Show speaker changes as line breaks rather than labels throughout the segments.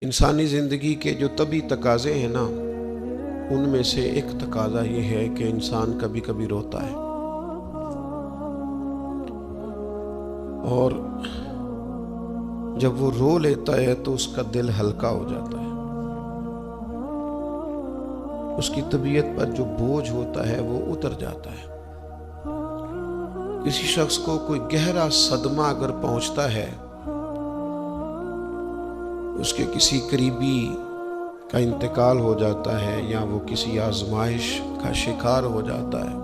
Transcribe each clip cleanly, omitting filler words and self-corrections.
انسانی زندگی کے جو طبعی تقاضے ہیں نا، ان میں سے ایک تقاضا یہ ہے کہ انسان کبھی کبھی روتا ہے، اور جب وہ رو لیتا ہے تو اس کا دل ہلکا ہو جاتا ہے۔ اس کی طبیعت پر جو بوجھ ہوتا ہے وہ اتر جاتا ہے۔ کسی شخص کو کوئی گہرا صدمہ اگر پہنچتا ہے، اس کے کسی قریبی کا انتقال ہو جاتا ہے یا وہ کسی آزمائش کا شکار ہو جاتا ہے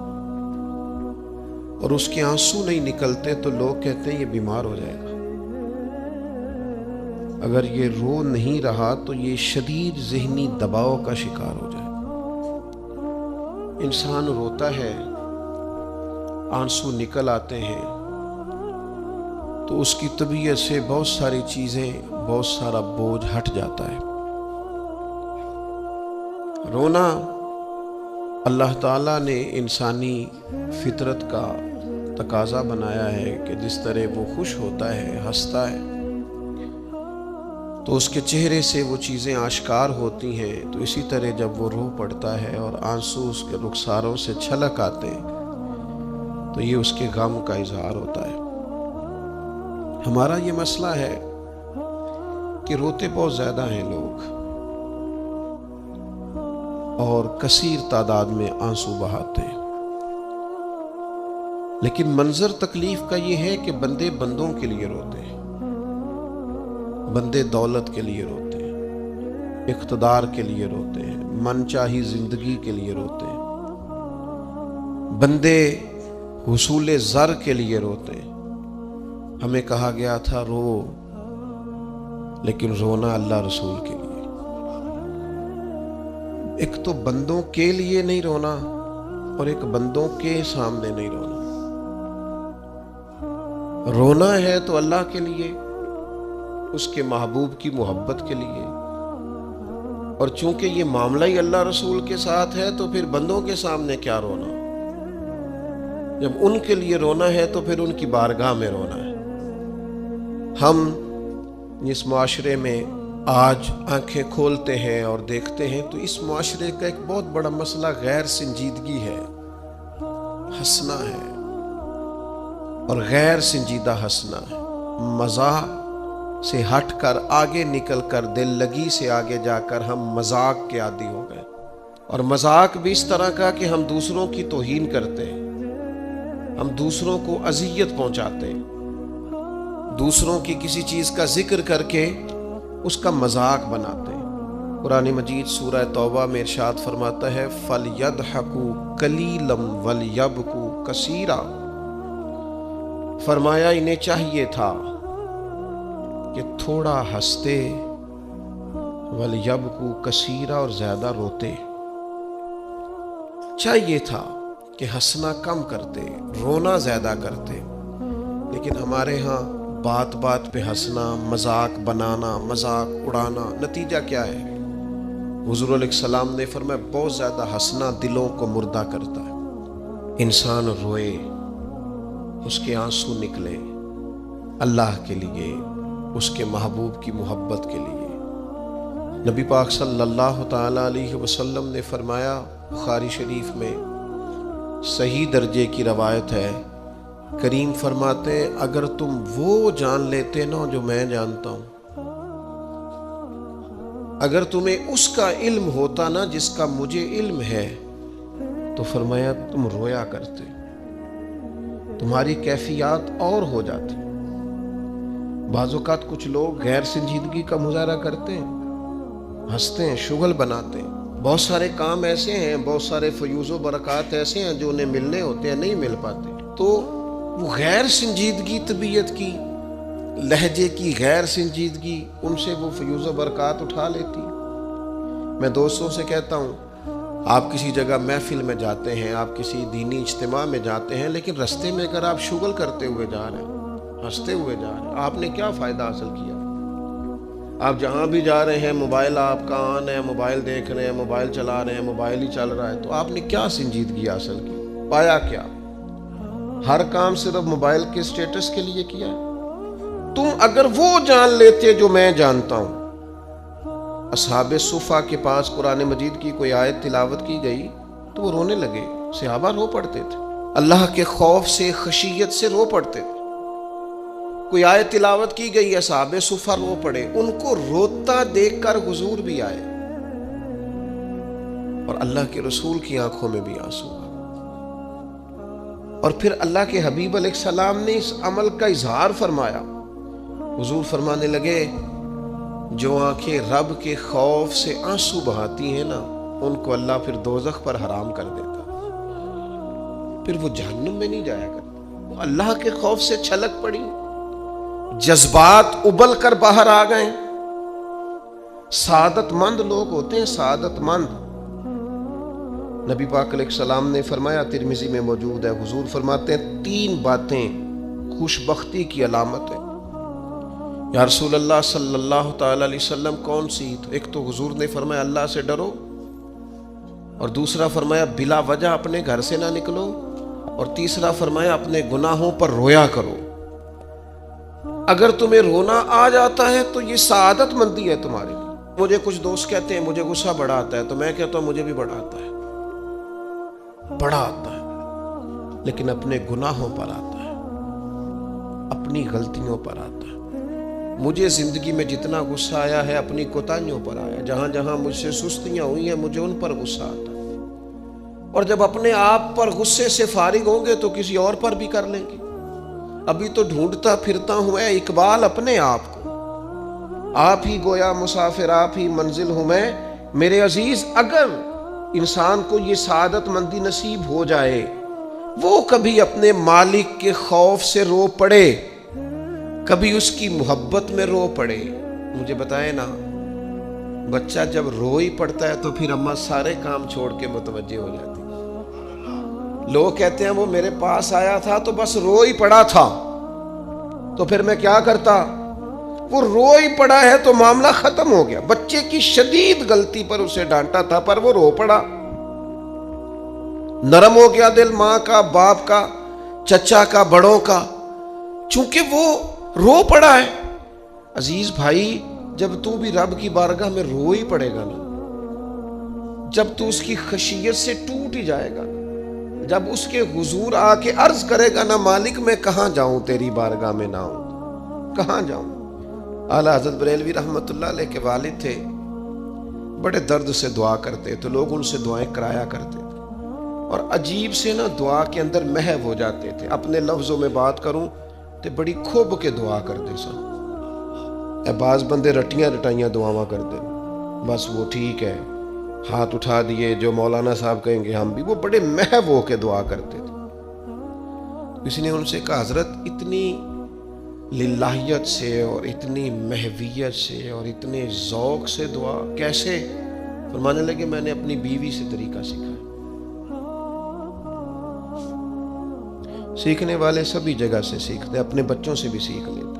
اور اس کے آنسو نہیں نکلتے تو لوگ کہتے ہیں یہ بیمار ہو جائے گا۔ اگر یہ رو نہیں رہا تو یہ شدید ذہنی دباؤ کا شکار ہو جائے گا۔ انسان روتا ہے، آنسو نکل آتے ہیں تو اس کی طبیعت سے بہت ساری چیزیں، بہت سارا بوجھ ہٹ جاتا ہے۔ رونا اللہ تعالیٰ نے انسانی فطرت کا تقاضا بنایا ہے کہ جس طرح وہ خوش ہوتا ہے، ہنستا ہے، تو اس کے چہرے سے وہ چیزیں آشکار ہوتی ہیں، تو اسی طرح جب وہ رو پڑتا ہے اور آنسو اس کے رخساروں سے چھلک آتے ہیں تو یہ اس کے غم کا اظہار ہوتا ہے۔ ہمارا یہ مسئلہ ہے کہ روتے بہت زیادہ ہیں لوگ اور کثیر تعداد میں آنسو بہاتے ہیں، لیکن منظر تکلیف کا یہ ہے کہ بندے بندوں کے لیے روتے ہیں، بندے دولت کے لیے روتے ہیں، اقتدار کے لیے روتے ہیں، من چاہی زندگی کے لیے روتے ہیں، بندے حصول زر کے لیے روتے ہیں۔ ہمیں کہا گیا تھا رو، لیکن رونا اللہ رسول کے لیے۔ ایک تو بندوں کے لیے نہیں رونا اور ایک بندوں کے سامنے نہیں رونا۔ رونا ہے تو اللہ کے لیے، اس کے محبوب کی محبت کے لیے، اور چونکہ یہ معاملہ ہی اللہ رسول کے ساتھ ہے تو پھر بندوں کے سامنے کیا رونا؟ جب ان کے لیے رونا ہے تو پھر ان کی بارگاہ میں رونا ہے۔ ہم اس معاشرے میں آج آنکھیں کھولتے ہیں اور دیکھتے ہیں تو اس معاشرے کا ایک بہت بڑا مسئلہ غیر سنجیدگی ہے، ہنسنا ہے، اور غیر سنجیدہ ہنسنا ہے، مزاح سے ہٹ کر آگے نکل کر دل لگی سے آگے جا کر ہم مذاق کے عادی ہو گئے، اور مذاق بھی اس طرح کا کہ ہم دوسروں کی توہین کرتے ہیں، ہم دوسروں کو اذیت پہنچاتے ہیں، دوسروں کی کسی چیز کا ذکر کر کے اس کا مذاق بناتے ہیں۔ قرآن مجید سورہ توبہ میں ارشاد فرماتا ہے فَلْيَضْحَكُوا قَلِيلًا وَلْيَبْكُوا كَثِيرًا، فرمایا انہیں چاہیے تھا کہ تھوڑا ہنستے، وَلْيَبْكُوا كَثِيرًا، اور زیادہ روتے۔ چاہیے تھا کہ ہنسنا کم کرتے، رونا زیادہ کرتے، لیکن ہمارے ہاں بات بات پہ ہنسنا، مذاق بنانا، مذاق اڑانا، نتیجہ کیا ہے؟ حضور علیہ السلام نے فرمایا بہت زیادہ ہنسنا دلوں کو مردہ کرتا ہے۔ انسان روئے، اس کے آنسو نکلے اللہ کے لیے، اس کے محبوب کی محبت کے لیے۔ نبی پاک صلی اللہ تعالیٰ علیہ وسلم نے فرمایا، بخاری شریف میں صحیح درجے کی روایت ہے، کریم فرماتے ہیں اگر تم وہ جان لیتے نا جو میں جانتا ہوں، اگر تمہیں اس کا علم ہوتا نا جس کا مجھے علم ہے، تو فرمایا تم رویا کرتے، تمہاری کیفیات اور ہو جاتی۔ بعض اوقات کچھ لوگ غیر سنجیدگی کا مظاہرہ کرتے ہیں، ہنستے ہیں، شغل بناتے ہیں، بہت سارے کام ایسے ہیں، بہت سارے فیوز و برکات ایسے ہیں جو انہیں ملنے ہوتے ہیں، نہیں مل پاتے، تو وہ غیر سنجیدگی طبیعت کی، لہجے کی غیر سنجیدگی، ان سے وہ فیوز و برکات اٹھا لیتی۔ میں دوستوں سے کہتا ہوں، آپ کسی جگہ محفل میں جاتے ہیں، آپ کسی دینی اجتماع میں جاتے ہیں، لیکن رستے میں اگر آپ شغل کرتے ہوئے جا رہے ہیں، ہنستے ہوئے جا رہے ہیں، آپ نے کیا فائدہ حاصل کیا؟ آپ جہاں بھی جا رہے ہیں موبائل آپ کا آن ہے، موبائل دیکھ رہے ہیں، موبائل چلا رہے ہیں، موبائل ہی چل رہا ہے، تو آپ نے کیا سنجیدگی حاصل کی؟ پایا کیا؟ ہر کام صرف موبائل کے سٹیٹس کے لیے کیا ہے؟ تم اگر وہ جان لیتے جو میں جانتا ہوں، اصحاب صفا کے پاس قرآن مجید کی کوئی آیت تلاوت کی گئی تو وہ رونے لگے، صحابہ رو پڑتے تھے، اللہ کے خوف سے، خشیت سے رو پڑتے تھے۔ کوئی آیت تلاوت کی گئی، اصحاب صفا رو پڑے، ان کو روتا دیکھ کر حضور بھی آئے اور اللہ کے رسول کی آنکھوں میں بھی آنسو آئے۔ اور پھر اللہ کے حبیب علیہ السلام نے اس عمل کا اظہار فرمایا۔ حضور فرمانے لگے جو آنکھیں رب کے خوف سے آنسو بہاتی ہیں نا، ان کو اللہ پھر دوزخ پر حرام کر دیتا، پھر وہ جہنم میں نہیں جایا کرتا۔ وہ اللہ کے خوف سے چھلک پڑی، جذبات ابل کر باہر آ گئے۔ سعادت مند لوگ ہوتے ہیں، سعادت مند۔ نبی پاک علیہ السلام نے فرمایا، ترمذی میں موجود ہے، حضور فرماتے ہیں 3 باتیں خوش بختی کی علامت ہے۔ یا رسول اللہ صلی اللہ تعالی علیہ وسلم کون سی؟ تو ایک تو حضور نے فرمایا اللہ سے ڈرو، اور دوسرا فرمایا بلا وجہ اپنے گھر سے نہ نکلو، اور تیسرا فرمایا اپنے گناہوں پر رویا کرو۔ اگر تمہیں رونا آ جاتا ہے تو یہ سعادت مندی ہے تمہارے لیے۔ مجھے کچھ دوست کہتے ہیں مجھے غصہ بڑا آتا ہے، تو میں کہتا ہوں مجھے بھی بڑا آتا ہے، بڑا آتا ہے، لیکن اپنے گناہوں پر آتا ہے، اپنی غلطیوں پر آتا ہے۔ مجھے زندگی میں جتنا غصہ آیا ہے اپنی کوتاہیوں پر آیا، جہاں جہاں مجھ سے سستیاں ہوئی ہیں مجھے ان پر غصہ آتا ہے۔ اور جب اپنے آپ پر غصے سے فارغ ہوں گے تو کسی اور پر بھی کر لیں گے۔ ابھی تو ڈھونڈتا پھرتا ہوں اے اقبال اپنے آپ کو، آپ ہی گویا مسافر، آپ ہی منزل ہوں میں۔ میرے عزیز، اگر انسان کو یہ سعادت مندی نصیب ہو جائے، وہ کبھی اپنے مالک کے خوف سے رو پڑے، کبھی اس کی محبت میں رو پڑے۔ مجھے بتائیں نا، بچہ جب رو ہی پڑتا ہے تو پھر اماں سارے کام چھوڑ کے متوجہ ہو جاتی۔ لوگ کہتے ہیں وہ میرے پاس آیا تھا تو بس رو ہی پڑا تھا، تو پھر میں کیا کرتا؟ وہ رو ہی پڑا ہے تو معاملہ ختم ہو گیا۔ بچے کی شدید غلطی پر اسے ڈانٹا تھا پر وہ رو پڑا، نرم ہو گیا دل ماں کا، باپ کا، چچا کا، بڑوں کا، چونکہ وہ رو پڑا ہے۔ عزیز بھائی، جب تو بھی رب کی بارگاہ میں رو ہی پڑے گا نا، جب تو اس کی خشیت سے ٹوٹ ہی جائے گا، جب اس کے حضور آ کے عرض کرے گا نا مالک میں کہاں جاؤں تیری بارگاہ میں نہ ہوں، کہاں جاؤں۔ اعلیٰ حضرت بریلوی رحمۃ اللہ علیہ کے والد تھے، بڑے درد سے دعا کرتے تو لوگ ان سے دعائیں کرایا کرتے تھے، اور عجیب سے نا دعا کے اندر محو ہو جاتے تھے۔ اپنے لفظوں میں بات کروں تو بڑی کھوب کے دعا کرتے سن۔ اے بعض بندے رٹیاں رٹائیاں دعاواں کرتے، بس وہ ٹھیک ہے، ہاتھ اٹھا دیے، جو مولانا صاحب کہیں گے ہم بھی، وہ بڑے محو ہو کے دعا کرتے تھے۔ کسی نے ان سے کہا حضرت اتنی للہیت سے اور اتنی محویت سے اور اتنے ذوق سے دعا کیسے؟ فرمانے لگے میں نے اپنی بیوی سے طریقہ سیکھا ہے۔ سیکھنے والے سبھی جگہ سے سیکھتے، اپنے بچوں سے بھی سیکھ لیتے،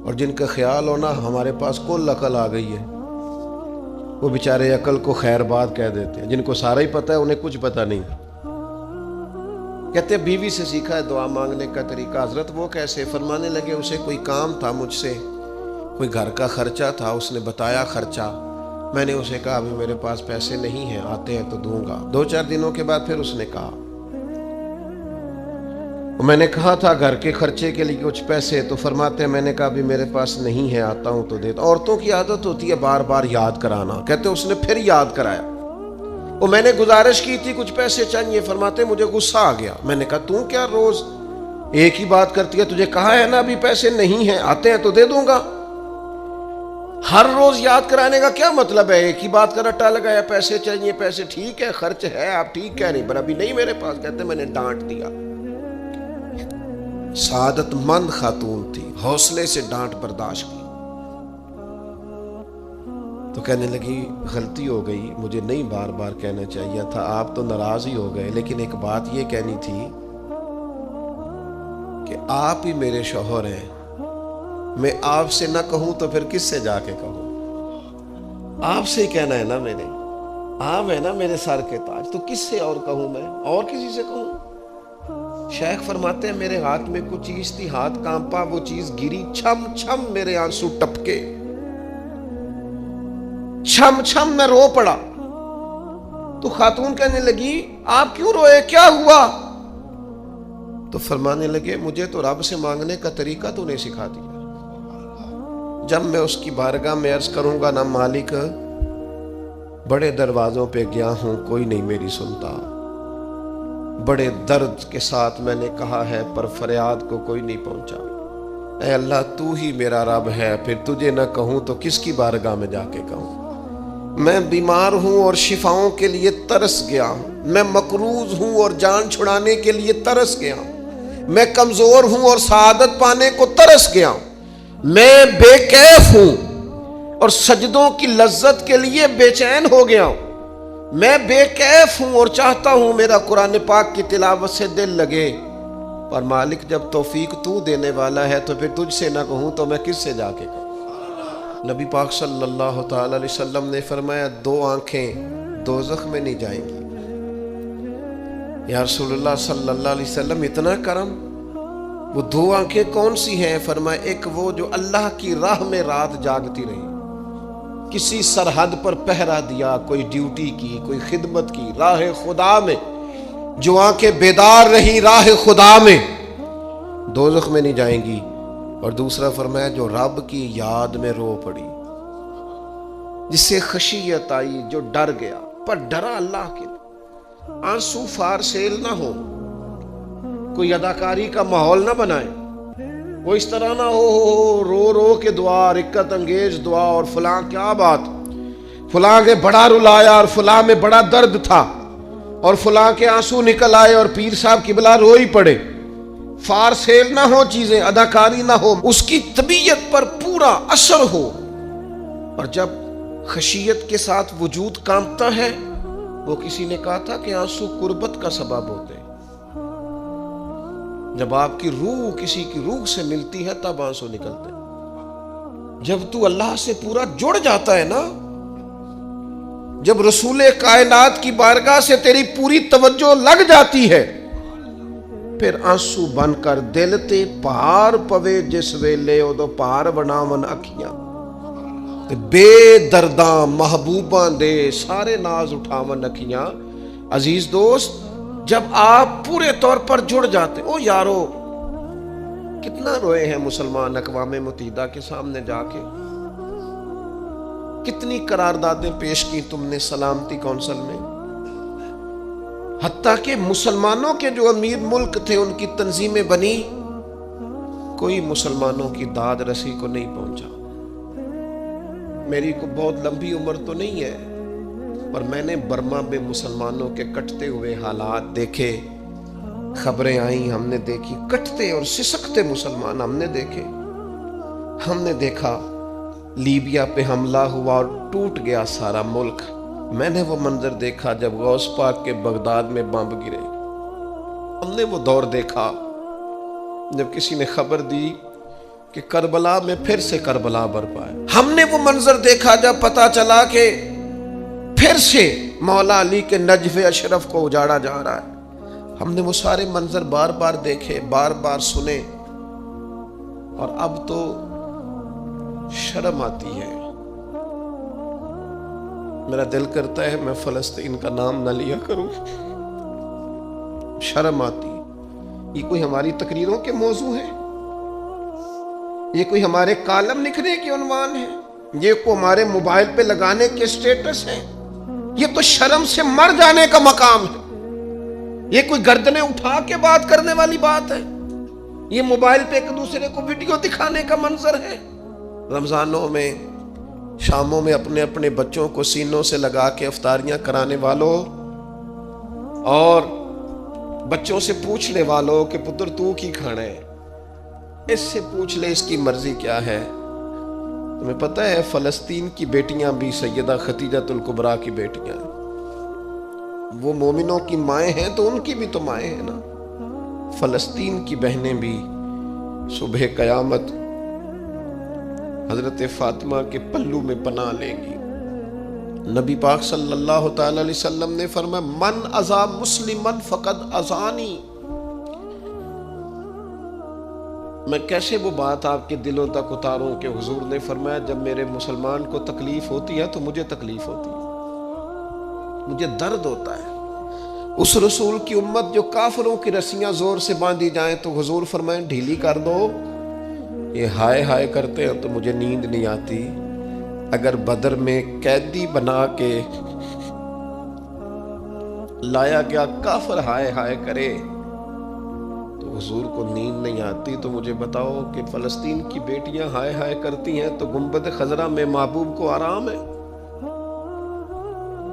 اور جن کا خیال ہونا ہمارے پاس کل عقل آ گئی ہے، وہ بیچارے عقل کو خیر بات کہہ دیتے ہیں۔ جن کو سارا ہی پتہ ہے انہیں کچھ پتہ نہیں، کہتے بیوی سے سیکھا ہے دعا مانگنے کا طریقہ۔ حضرت وہ کیسے؟ فرمانے لگے اسے کوئی کام تھا مجھ سے، کوئی گھر کا خرچہ تھا، اس نے بتایا خرچہ، میں نے اسے کہا ابھی میرے پاس پیسے نہیں ہیں، آتے ہیں تو دوں گا۔ 2-4 دنوں کے بعد پھر اس نے کہا، میں نے کہا تھا گھر کے خرچے کے لیے کچھ پیسے، تو فرماتے ہیں میں نے کہا ابھی میرے پاس نہیں ہے، آتا ہوں تو دیتا۔ عورتوں کی عادت ہوتی ہے بار بار یاد کرانا، کہتے اس نے پھر یاد کرایا۔ وہ میں نے گزارش کی تھی کچھ پیسے چاہیے، فرماتے مجھے غصہ آ گیا۔ میں نے کہا تو کیا روز ایک ہی بات کرتی ہے، تجھے کہا ہے نا ابھی پیسے نہیں ہیں، آتے ہیں تو دے دوں گا۔ ہر روز یاد کرانے کا کیا مطلب ہے؟ ایک ہی بات کا رٹا لگایا، پیسے چاہیے، پیسے ٹھیک ہے، خرچ ہے، آپ ٹھیک کہہ رہی، پر ابھی نہیں میرے پاس۔ کہتے میں نے ڈانٹ دیا۔ سعادت مند خاتون تھی، حوصلے سے ڈانٹ برداشت کی، تو کہنے لگی غلطی ہو گئی، مجھے نہیں بار بار کہنا چاہیے تھا، آپ تو ناراض ہی ہو گئے، لیکن ایک بات یہ کہنی تھی کہ آپ ہی میرے شوہر ہیں، میں آپ سے نہ کہوں تو پھر کس سے جا کے کہوں؟ آپ سے ہی کہنا ہے نا، میرے آپ ہے نا میرے سر کے تاج، تو کس سے اور کہوں؟ میں اور کسی سے کہوں؟ شیخ فرماتے ہیں میرے ہاتھ میں کچھ چیز تھی، ہاتھ کانپا، وہ چیز گری، چھم چھم میرے آنسو ٹپکے۔ چھم چھم میں رو پڑا. تو خاتون کہنے لگی آپ کیوں روئے, کیا ہوا؟ تو فرمانے لگے مجھے تو رب سے مانگنے کا طریقہ تو نے سکھا دیا. جب میں اس کی بارگاہ میں عرض کروں گا نا مالک بڑے دروازوں پہ گیا ہوں کوئی نہیں میری سنتا, بڑے درد کے ساتھ میں نے کہا ہے پر فریاد کو کوئی نہیں پہنچا. اے اللہ تو ہی میرا رب ہے, پھر تجھے نہ کہوں تو کس کی بارگاہ میں جا کے کہوں. میں بیمار ہوں اور شفاؤں کے لیے ترس گیا ہوں, میں مقروض ہوں اور جان چھڑانے کے لیے ترس گیا ہوں, میں کمزور ہوں اور سعادت پانے کو ترس گیا ہوں, میں بے کیف ہوں اور سجدوں کی لذت کے لیے بے چین ہو گیا ہوں, میں بے کیف ہوں اور چاہتا ہوں میرا قرآن پاک کی تلاوت سے دل لگے, پر مالک جب توفیق تو دینے والا ہے تو پھر تجھ سے نہ کہوں تو میں کس سے جا کے کہوں. نبی پاک صلی اللہ تعالی علیہ وسلم نے فرمایا 2 آنکھیں دوزخ میں نہیں جائیں گی. یا رسول اللہ صلی اللہ علیہ وسلم اتنا کرم, وہ 2 آنکھیں کون سی ہیں؟ فرمایا ایک وہ جو اللہ کی راہ میں رات جاگتی رہی, کسی سرحد پر پہرا دیا, کوئی ڈیوٹی کی, کوئی خدمت کی راہ خدا میں, جو آنکھیں بیدار رہی راہ خدا میں دوزخ میں نہیں جائیں گی. اور دوسرا فرمایا جو رب کی یاد میں رو پڑی, جس سے خشیت آئی, جو ڈر گیا پر ڈرا اللہ کے لیے. آنسو فارسیل نہ ہو, کوئی اداکاری کا ماحول نہ بنائے, وہ اس طرح نہ ہو رو رو کے دعا, رکت انگیز دعا, اور فلاں کیا بات, فلاں کے بڑا رلایا اور فلاں میں بڑا درد تھا اور فلاں کے آنسو نکل آئے اور پیر صاحب قبلہ رو ہی پڑے. فارسیل نہ ہو چیزیں, اداکاری نہ ہو, اس کی طبیعت پر پورا اثر ہو. اور جب خشیت کے ساتھ وجود کانپتا ہے, وہ کسی نے کہا تھا کہ آنسو قربت کا سبب ہوتے ہیں. جب آپ کی روح کسی کی روح سے ملتی ہے تب آنسو نکلتے ہیں. جب تو اللہ سے پورا جڑ جاتا ہے نا, جب رسول کائنات کی بارگاہ سے تیری پوری توجہ لگ جاتی ہے, پھر آنسو بن کر دل تے پہاڑ پوے جس ویلے ادو پہاڑ بناون اکھیاں, بے درداں محبوباں دے سارے ناز اٹھاون اکھیاں. عزیز دوست, جب آپ پورے طور پر جڑ جاتے او یارو, کتنا روئے ہیں مسلمان اقوام متحدہ کے سامنے جا کے, کتنی قراردادیں پیش کی تم نے سلامتی کونسل میں, حتیٰ کہ مسلمانوں کے جو امیر ملک تھے ان کی تنظیمیں بنی, کوئی مسلمانوں کی داد رسی کو نہیں پہنچا. میری کو بہت لمبی عمر تو نہیں ہے, پر میں نے برما میں مسلمانوں کے کٹتے ہوئے حالات دیکھے, خبریں آئیں, ہم نے دیکھی کٹتے اور سسکتے مسلمان ہم نے دیکھے. ہم نے دیکھا لیبیا پہ حملہ ہوا اور ٹوٹ گیا سارا ملک. میں نے وہ منظر دیکھا جب غوث پاک کے بغداد میں بمب گرے. ہم نے وہ دور دیکھا جب کسی نے خبر دی کہ کربلا میں پھر سے کربلا برپا ہے. ہم نے وہ منظر دیکھا جب پتا چلا کہ پھر سے مولا علی کے نجف اشرف کو اجاڑا جا رہا ہے. ہم نے وہ سارے منظر بار بار دیکھے, بار بار سنے, اور اب تو شرم آتی ہے. میرا دل کرتا ہے میں فلسطین کا نام نہ لیا کروں, شرم آتی. یہ کوئی ہماری تقریروں کے موضوع ہے, یہ کوئی ہمارے کالم لکھنے کے عنوان ہے, یہ کوئی ہمارے موبائل پہ لگانے کے سٹیٹس ہے. یہ تو شرم سے مر جانے کا مقام ہے. یہ کوئی گردنیں اٹھا کے بات کرنے والی بات ہے. یہ موبائل پہ ایک دوسرے کو ویڈیو دکھانے کا منظر ہے. رمضانوں میں شاموں میں اپنے اپنے بچوں کو سینوں سے لگا کے افطاریاں کرانے والوں, اور بچوں سے پوچھنے والوں کہ پتر تو کی کھانا ہے, اس سے پوچھ لے اس کی مرضی کیا ہے. تمہیں پتہ ہے فلسطین کی بیٹیاں بھی سیدہ خدیجۃ الکبریٰ کی بیٹیاں ہیں. وہ مومنوں کی مائیں ہیں تو ان کی بھی تو مائیں ہیں نا. فلسطین کی بہنیں بھی صبح قیامت حضرت فاطمہ کے پلو میں پناہ لیں گی. نبی پاک صلی اللہ تعالی علیہ وسلم نے فرمایا من اذا مسلمن فقد اذانی, میں کیسے وہ بات آپ کے دلوں تک اتاروں کہ حضور نے فرمایا جب میرے مسلمان کو تکلیف ہوتی ہے تو مجھے تکلیف ہوتی ہے، مجھے درد ہوتا ہے۔ اس رسول کی امت جو کافروں کی رسیاں زور سے باندھی جائیں تو حضور فرمائیں ڈھیلی کر دو، یہ ہائے ہائے کرتے ہیں تو مجھے نیند نہیں آتی۔ اگر بدر میں قیدی بنا کے لایا گیا کافر ہائے ہائے کرے تو حضور کو نیند نہیں آتی، تو مجھے بتاؤ کہ فلسطین کی بیٹیاں ہائے ہائے کرتی ہیں تو گنبد خضرا میں محبوب کو آرام ہے؟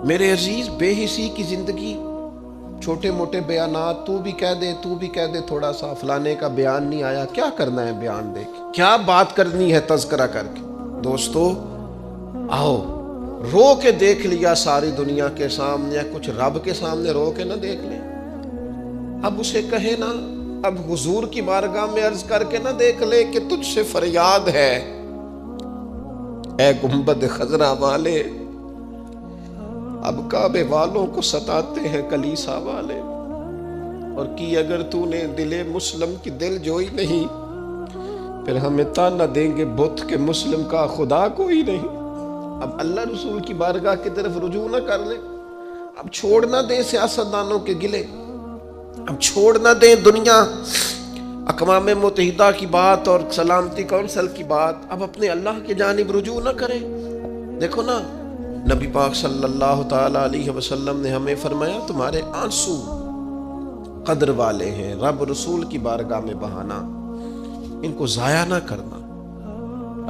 میرے عزیز، بے حسی کی زندگی، چھوٹے موٹے بیانات، تو بھی کہہ دے تھوڑا سا فلانے کا بیان نہیں آیا، کیا کرنا ہے بیان دے کے، کیا بات کرنی ہے تذکرہ کر کے؟ دوستو آؤ، رو کے دیکھ لیا ساری دنیا کے سامنے، کچھ رب کے سامنے رو کے نہ دیکھ لیں؟ اب اسے کہے نا، اب حضور کی بارگاہ میں عرض کر کے نہ دیکھ لے کہ تجھ سے فریاد ہے اے گنبد خضرا والے، اب کعبے والوں کو ستاتے ہیں کلیسا والے، اور کی اگر تو نے دل مسلم کی دل جوئی نہیں، پھر ہمیں تانا دیں گے بت کہ مسلم کا خدا کوئی نہیں۔ اب اللہ رسول کی بارگاہ کی طرف رجوع نہ کر لیں، اب چھوڑ نہ دیں سیاستدانوں کے گلے، اب چھوڑ نہ دیں دنیا اقوام متحدہ کی بات اور سلامتی کونسل کی بات، اب اپنے اللہ کی جانب رجوع نہ کریں۔ دیکھو نا، نبی پاک صلی اللہ تعالی علیہ وسلم نے ہمیں فرمایا تمہارے آنسو قدر والے ہیں، رب رسول کی بارگاہ میں بہانا، ان کو ضائع نہ کرنا۔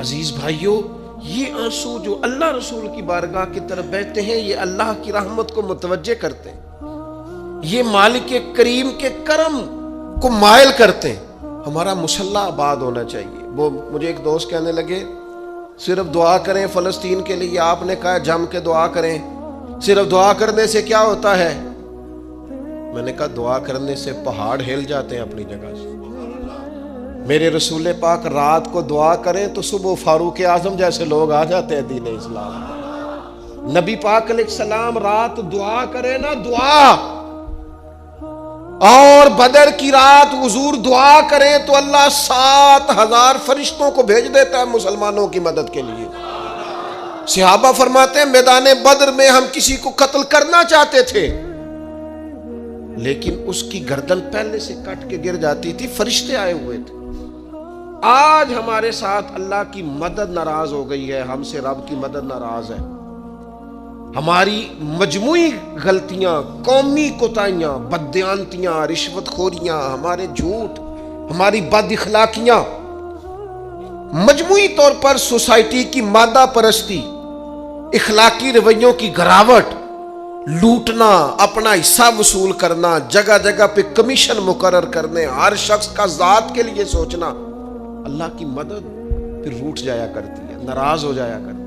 عزیز بھائیو، یہ آنسو جو اللہ رسول کی بارگاہ کی طرف بہتے ہیں، یہ اللہ کی رحمت کو متوجہ کرتے ہیں، یہ مالک کریم کے کرم کو مائل کرتے ہیں۔ ہمارا مسلح آباد ہونا چاہیے۔ وہ مجھے ایک دوست کہنے لگے صرف دعا کریں فلسطین کے لیے، آپ نے کہا جم کے دعا کریں، صرف دعا کرنے سے کیا ہوتا ہے؟ میں نے کہا دعا کرنے سے پہاڑ ہل جاتے ہیں اپنی جگہ سے۔ میرے رسول پاک رات کو دعا کریں تو صبح فاروق اعظم جیسے لوگ آ جاتے ہیں دین اسلام۔ نبی پاک علیہ السلام رات دعا کریں نا، دعا، اور بدر کی رات حضور دعا کریں تو اللہ 7,000 فرشتوں کو بھیج دیتا ہے مسلمانوں کی مدد کے لیے۔ صحابہ فرماتے ہیں میدان بدر میں ہم کسی کو قتل کرنا چاہتے تھے لیکن اس کی گردن پہلے سے کٹ کے گر جاتی تھی، فرشتے آئے ہوئے تھے۔ آج ہمارے ساتھ اللہ کی مدد ناراض ہو گئی ہے، ہم سے رب کی مدد ناراض ہے۔ ہماری مجموعی غلطیاں، قومی کوتاہیاں، بددیانتیاں، رشوت خوریاں، ہمارے جھوٹ، ہماری بد اخلاقیاں، مجموعی طور پر سوسائٹی کی مادہ پرستی، اخلاقی رویوں کی گراوٹ، لوٹنا، اپنا حصہ وصول کرنا، جگہ جگہ پہ کمیشن مقرر کرنے، ہر شخص کا ذات کے لیے سوچنا، اللہ کی مدد پھر روٹ جایا کرتی ہے، ناراض ہو جایا کرتی ہے۔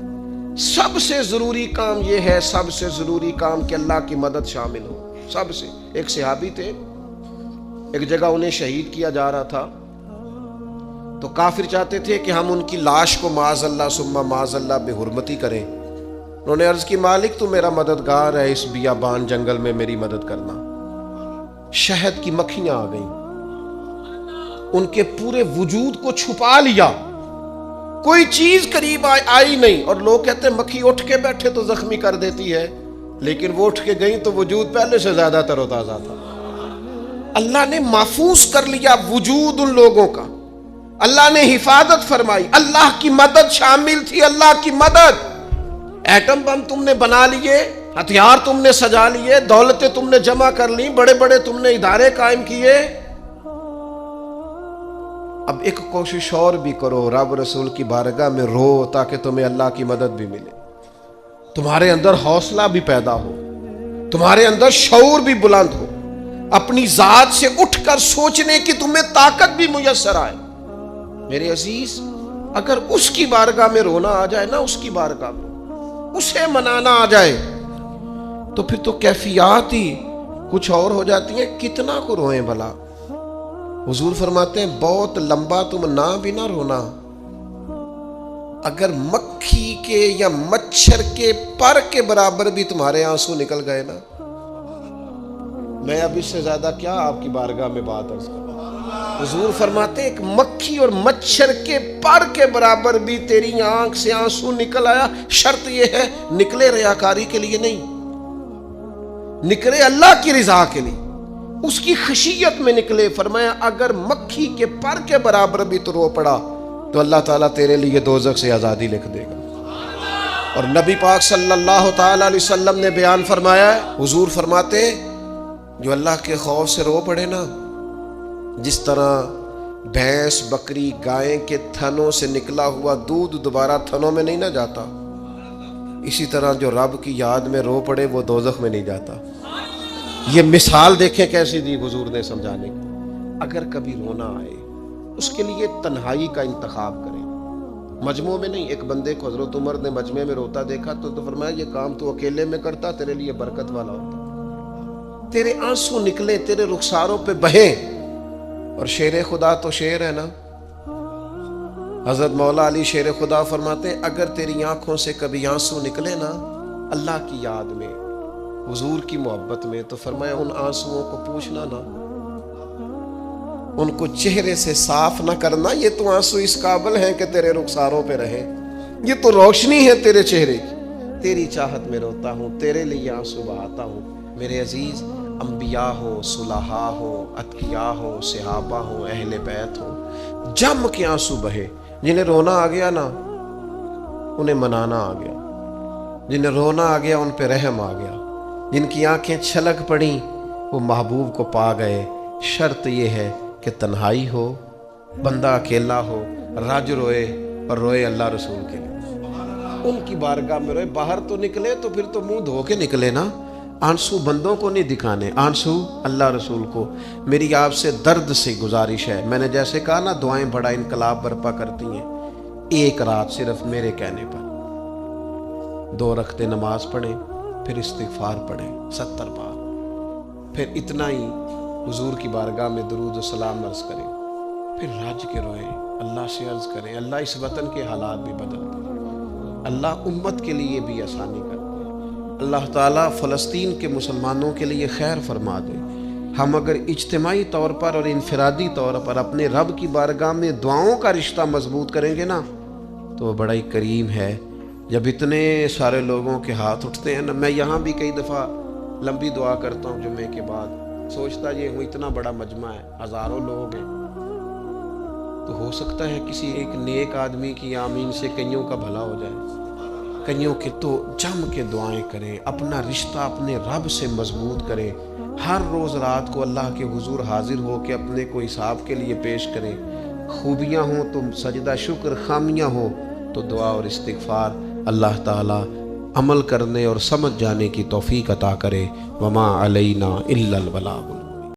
سب سے ضروری کام یہ ہے، سب سے ضروری کام کہ اللہ کی مدد شامل ہو۔ سب سے، ایک صحابی تھے، ایک جگہ انہیں شہید کیا جا رہا تھا، تو کافر چاہتے تھے کہ ہم ان کی لاش کو معاذ اللہ ثم معاذ اللہ بے حرمتی کریں۔ انہوں نے عرض کی مالک تو میرا مددگار ہے، اس بیابان جنگل میں میری مدد کرنا۔ شہد کی مکھیاں آ گئیں، ان کے پورے وجود کو چھپا لیا، کوئی چیز قریب آئی نہیں، اور لوگ کہتے ہیں مکھی اٹھ کے بیٹھے تو زخمی کر دیتی ہے، لیکن وہ اٹھ کے گئیں تو وجود پہلے سے زیادہ تر و تازہ تھا۔ اللہ نے محفوظ کر لیا وجود ان لوگوں کا، اللہ نے حفاظت فرمائی، اللہ کی مدد شامل تھی، اللہ کی مدد۔ ایٹم بم تم نے بنا لیے، ہتھیار تم نے سجا لیے، دولتیں تم نے جمع کر لی، بڑے بڑے تم نے ادارے قائم کیے، اب ایک کوشش اور بھی کرو، رب رسول کی بارگاہ میں رو تاکہ تمہیں اللہ کی مدد بھی ملے، تمہارے اندر حوصلہ بھی پیدا ہو، تمہارے اندر شعور بھی بلند ہو، اپنی ذات سے اٹھ کر سوچنے کی تمہیں طاقت بھی میسر آئے۔ میرے عزیز، اگر اس کی بارگاہ میں رونا آ جائے نا، اس کی بارگاہ میں اسے منانا آ جائے تو پھر تو کیفیات ہی کچھ اور ہو جاتی ہیں۔ کتنا کو روئیں بھلا؟ حضور فرماتے ہیں بہت لمبا تم نہ بھی نہ رونا، اگر مکھی کے یا مچھر کے پر کے برابر بھی تمہارے آنسو نکل گئے نا، میں اب اس سے زیادہ کیا آپ کی بارگاہ میں بات عرض کروں۔ حضور فرماتے ایک مکھی اور مچھر کے پر کے برابر بھی تیری آنکھ سے آنسو نکل آیا، شرط یہ ہے نکلے ریاکاری کے لیے نہیں، نکلے اللہ کی رضا کے لیے، اس کی خشیت میں نکلے۔ فرمایا اگر مکھی کے پر کے برابر بھی تو رو پڑا تو اللہ تعالیٰ تیرے لیے دوزخ سے آزادی لکھ دے گا۔ اور نبی پاک صلی اللہ تعالی علیہ وسلم نے بیان فرمایا ہے، حضور فرماتے جو اللہ کے خوف سے رو پڑے نا، جس طرح بھینس بکری گائے کے تھنوں سے نکلا ہوا دودھ دوبارہ تھنوں میں نہیں نہ جاتا، اسی طرح جو رب کی یاد میں رو پڑے وہ دوزخ میں نہیں جاتا۔ یہ مثال دیکھیں کیسی دی حضور نے سمجھانے کی۔ اگر کبھی رونا آئے اس کے لیے تنہائی کا انتخاب کریں، مجموع میں نہیں۔ ایک بندے کو حضرت عمر نے مجمع میں روتا دیکھا تو فرمایا یہ کام تو اکیلے میں کرتا، تیرے لیے برکت والا ہوتا، تیرے آنسو نکلیں، تیرے رخساروں پہ بہیں۔ اور شیر خدا تو شیر ہے نا، حضرت مولا علی شیر خدا فرماتے ہیں اگر تیری آنکھوں سے کبھی آنسو نکلے نا اللہ کی یاد میں، حضور کی محبت میں، تو فرمایا ان آنسوؤں کو پوچھنا نا، ان کو چہرے سے صاف نہ کرنا، یہ تو آنسو اس قابل ہیں کہ تیرے رخساروں پہ رہے، یہ تو روشنی ہے تیرے چہرے کی، تیری چاہت میں روتا ہوں، تیرے لیے آنسو بہاتا ہوں۔ میرے عزیز، انبیاء ہو، صلحاء ہو، اتقیاء ہو، صحابہ ہو، اہل بیت ہو، جم کے آنسو بہے۔ جنہیں رونا آ گیا نا انہیں منانا آ گیا، جنہیں رونا آ گیا ان پہ رحم آ گیا، جن کی آنکھیں چھلک پڑیں وہ محبوب کو پا گئے۔ شرط یہ ہے کہ تنہائی ہو، بندہ اکیلا ہو، رج روئے، اور روئے اللہ رسول کے لیے، ان کی بارگاہ میں روئے۔ باہر تو نکلے تو پھر تو منہ دھو کے نکلے نا، آنسو بندوں کو نہیں دکھانے، آنسو اللہ رسول کو۔ میری آپ سے درد سے گزارش ہے، میں نے جیسے کہا نا دعائیں بڑا انقلاب برپا کرتی ہیں، ایک رات صرف میرے کہنے پر 2 رکعتیں نماز پڑھیں، پھر استغفار پڑھیں 70 بار، پھر اتنا ہی حضور کی بارگاہ میں درود و سلام عرض کریں، پھر رج کے روئیں، اللہ سے عرض کریں اللہ اس وطن کے حالات بھی بدل دیں، اللہ امت کے لیے بھی آسانی کر دیں، اللہ تعالیٰ فلسطین کے مسلمانوں کے لیے خیر فرما دے۔ ہم اگر اجتماعی طور پر اور انفرادی طور پر اپنے رب کی بارگاہ میں دعاؤں کا رشتہ مضبوط کریں گے نا تو وہ بڑا ہی کریم ہے۔ جب اتنے سارے لوگوں کے ہاتھ اٹھتے ہیں نا، میں یہاں بھی کئی دفعہ لمبی دعا کرتا ہوں جمعے کے بعد، سوچتا یہ ہوں اتنا بڑا مجمع ہے، ہزاروں لوگ ہیں، تو ہو سکتا ہے کسی ایک نیک آدمی کی آمین سے کئیوں کا بھلا ہو جائے، کئیوں کے۔ تو جم کے دعائیں کریں، اپنا رشتہ اپنے رب سے مضبوط کریں، ہر روز رات کو اللہ کے حضور حاضر ہو کے اپنے کو حساب کے لیے پیش کریں، خوبیاں ہوں تو سجدہ شکر، خامیاں ہوں تو دعا اور استغفار۔ اللہ تعالیٰ عمل کرنے اور سمجھ جانے کی توفیق عطا کرے۔ وما علینا الا البلاغ۔